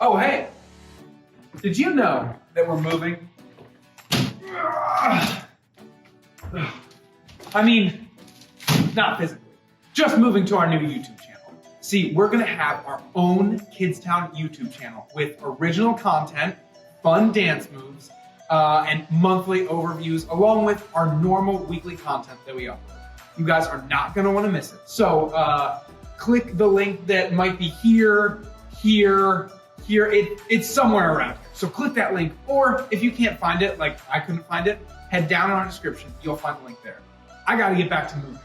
Oh, hey, did you know that we're moving? I mean, not physically, just moving to our new YouTube channel. See, we're gonna have our own Kidstown YouTube channel with original content, fun dance moves, and monthly overviews, along with our normal weekly content that we upload. You guys are not gonna wanna miss it. So click the link that might be here, it's somewhere around here. So click that link, or if you can't find it, like I couldn't find it, head down in our description, you'll find the link there. I gotta get back to moving.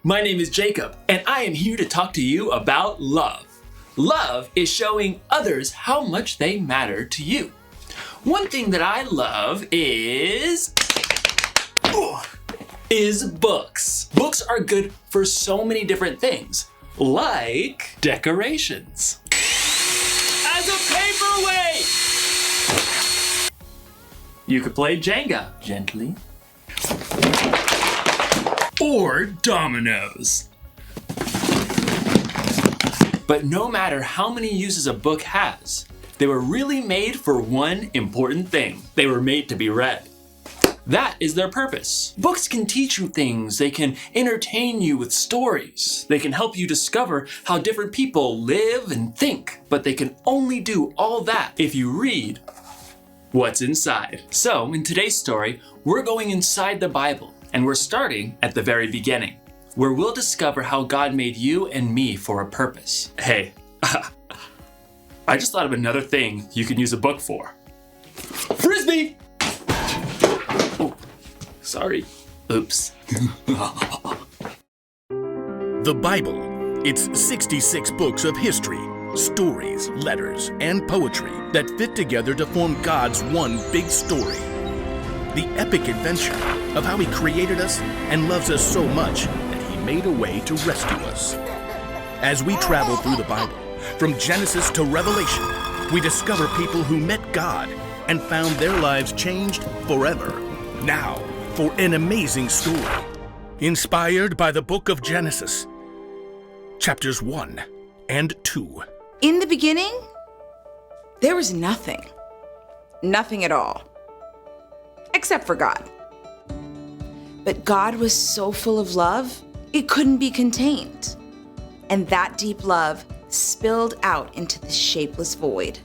My name is Jacob, and I am here to talk to you about love. Love is showing others how much they matter to you. One thing that I love is books. Books are good for so many different things, like decorations. As a paperweight! You could play Jenga gently. Or dominoes. But no matter how many uses a book has, they were really made for one important thing. They were made to be read. That is their purpose. Books can teach you things. They can entertain you with stories. They can help you discover how different people live and think. But they can only do all that if you read what's inside. So, in today's story, we're going inside the Bible, and we're starting at the very beginning, where we'll discover how God made you and me for a purpose. Hey, I just thought of another thing you can use a book for. Frisbee! Oh, sorry. Oops. The Bible. It's 66 books of history, stories, letters, and poetry that fit together to form God's one big story. The epic adventure of how He created us and loves us so much that He made a way to rescue us. As we travel through the Bible, from Genesis to Revelation, we discover people who met God and found their lives changed forever. Now, for an amazing story, inspired by the book of Genesis, chapters 1 and 2. In the beginning, there was nothing. Nothing at all. Except for God. But God was so full of love, it couldn't be contained. And that deep love spilled out into the shapeless void.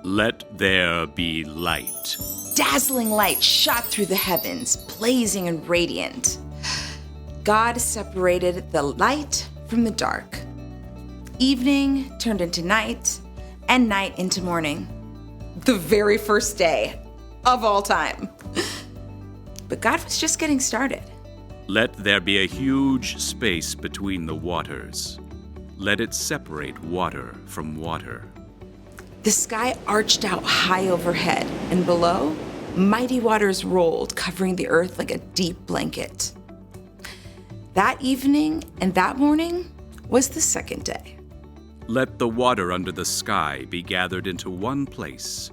Let there be light. Dazzling light shot through the heavens, blazing and radiant. God separated the light from the dark. Evening turned into night, and night into morning. The very first day of all time. But God was just getting started. Let there be a huge space between the waters. Let it separate water from water. The sky arched out high overhead, and below, mighty waters rolled, covering the earth like a deep blanket. That evening and that morning was the second day. Let the water under the sky be gathered into one place.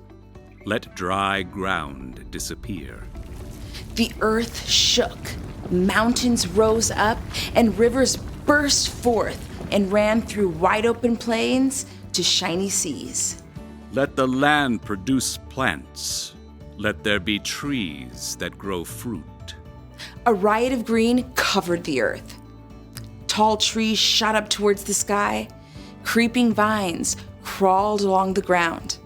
Let dry ground disappear. The earth shook, mountains rose up, and rivers burst forth and ran through wide open plains to shiny seas. Let the land produce plants. Let there be trees that grow fruit. A riot of green covered the earth. Tall trees shot up towards the sky. Creeping vines crawled along the ground.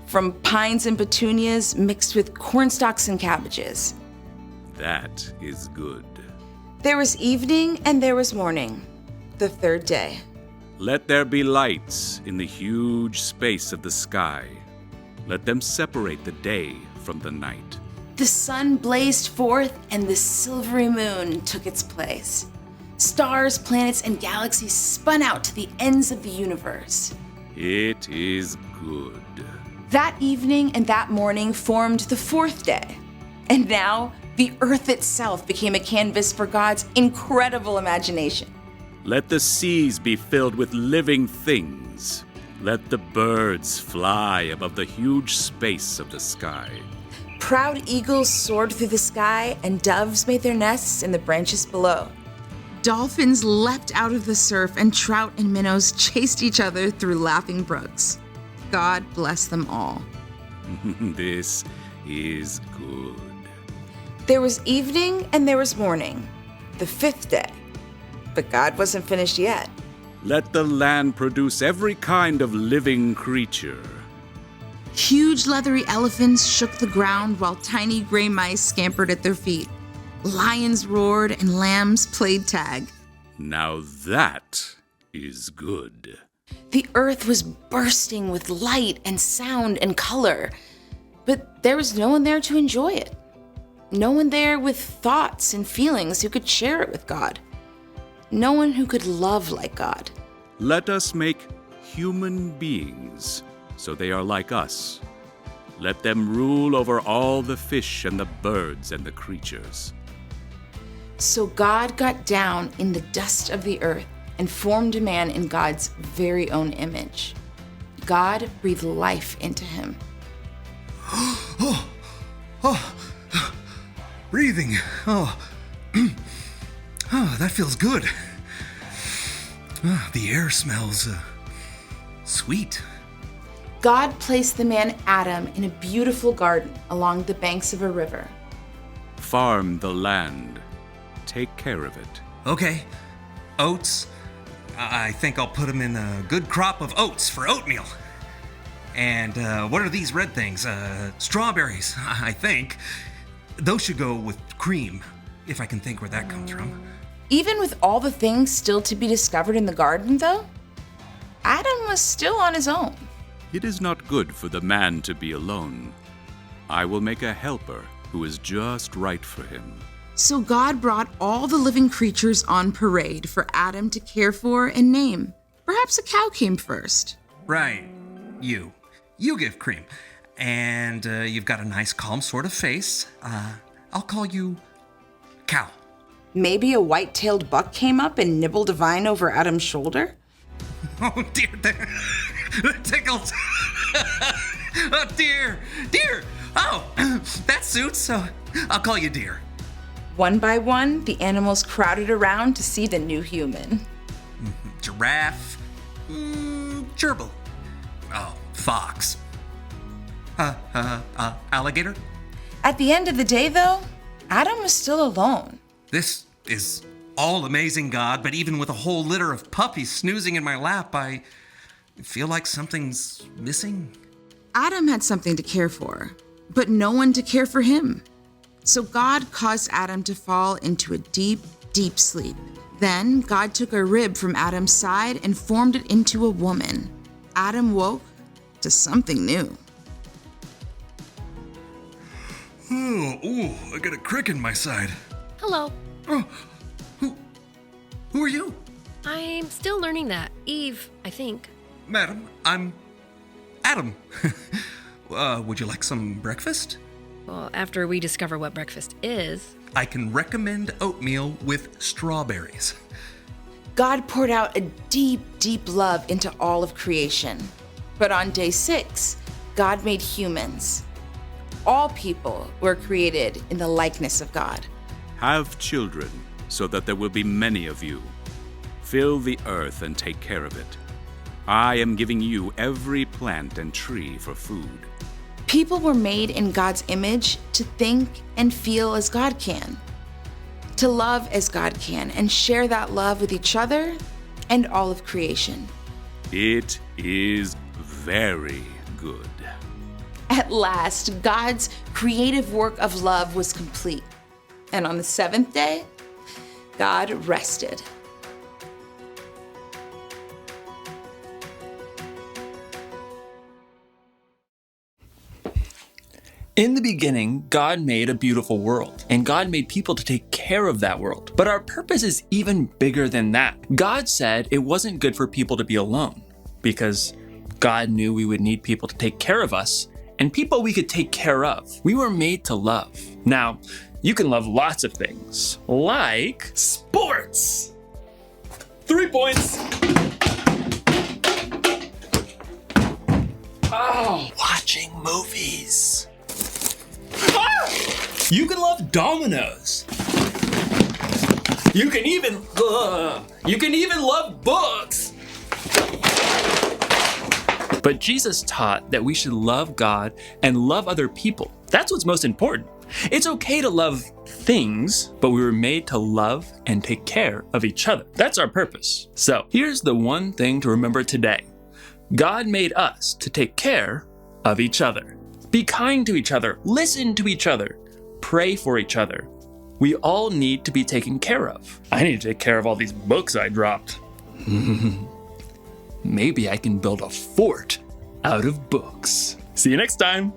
From pines and petunias mixed with cornstalks and cabbages. That is good. There was evening and there was morning, the third day. Let there be lights in the huge space of the sky. Let them separate the day from the night. The sun blazed forth and the silvery moon took its place. Stars, planets, and galaxies spun out to the ends of the universe. It is good. That evening and that morning formed the fourth day. And now, the earth itself became a canvas for God's incredible imagination. Let the seas be filled with living things. Let the birds fly above the huge space of the sky. Proud eagles soared through the sky, and doves made their nests in the branches below. Dolphins leapt out of the surf, and trout and minnows chased each other through laughing brooks. God bless them all. This is good. There was evening and there was morning, the fifth day. But God wasn't finished yet. Let the land produce every kind of living creature. Huge leathery elephants shook the ground while tiny gray mice scampered at their feet. Lions roared and lambs played tag. Now that is good. The earth was bursting with light and sound and color, but there was no one there to enjoy it. No one there with thoughts and feelings who could share it with God. No one who could love like God. Let us make human beings so they are like us. Let them rule over all the fish and the birds and the creatures. So God got down in the dust of the earth and formed a man in God's very own image. God breathed life into him. breathing. Oh, oh, that feels good. The air smells sweet. God placed the man Adam in a beautiful garden along the banks of a river. Farm the land. Take care of it. Okay, oats. I think I'll put them in a good crop of oats for oatmeal. And what are these red things? Strawberries, I think. Those should go with cream, if I can think where that comes from. Even with all the things still to be discovered in the garden, though, Adam was still on his own. It is not good for the man to be alone. I will make a helper who is just right for him. So God brought all the living creatures on parade for Adam to care for and name. Perhaps a cow came first. Right, you. You give cream. And you've got a nice, calm sort of face. I'll call you Cow. Maybe a white-tailed buck came up and nibbled a vine over Adam's shoulder? Oh, dear, that tickles. Oh, dear. Oh, that suits, so I'll call you Deer. One by one, the animals crowded around to see the new human. Giraffe. Gerbil. Oh, fox. Alligator. At the end of the day, though, Adam was still alone. This is all amazing, God, but even with a whole litter of puppies snoozing in my lap, I feel like something's missing. Adam had something to care for, but no one to care for him. So God caused Adam to fall into a deep, deep sleep. Then God took a rib from Adam's side and formed it into a woman. Adam woke to something new. Oh, I got a crick in my side. Hello. Oh, who are you? I'm still learning that. Eve, I think. Madam, I'm Adam. Would you like some breakfast? Well, after we discover what breakfast is. I can recommend oatmeal with strawberries. God poured out a deep, deep love into all of creation. But on day 6, God made humans. All people were created in the likeness of God. Have children, so that there will be many of you. Fill the earth and take care of it. I am giving you every plant and tree for food. People were made in God's image to think and feel as God can, to love as God can, and share that love with each other and all of creation. It is very good. At last, God's creative work of love was complete. And on the 7th day, God rested. In the beginning, God made a beautiful world, and God made people to take care of that world. But our purpose is even bigger than that. God said it wasn't good for people to be alone, because God knew we would need people to take care of us, and people we could take care of. We were made to love. Now, you can love lots of things, like sports. 3 points. Oh, watching movies. You can love dominoes. You can even love books. But Jesus taught that we should love God and love other people. That's what's most important. It's okay to love things, but we were made to love and take care of each other. That's our purpose. So here's the one thing to remember today. God made us to take care of each other. Be kind to each other. Listen to each other. Pray for each other. We all need to be taken care of. I need to take care of all these books I dropped. Maybe I can build a fort out of books. See you next time.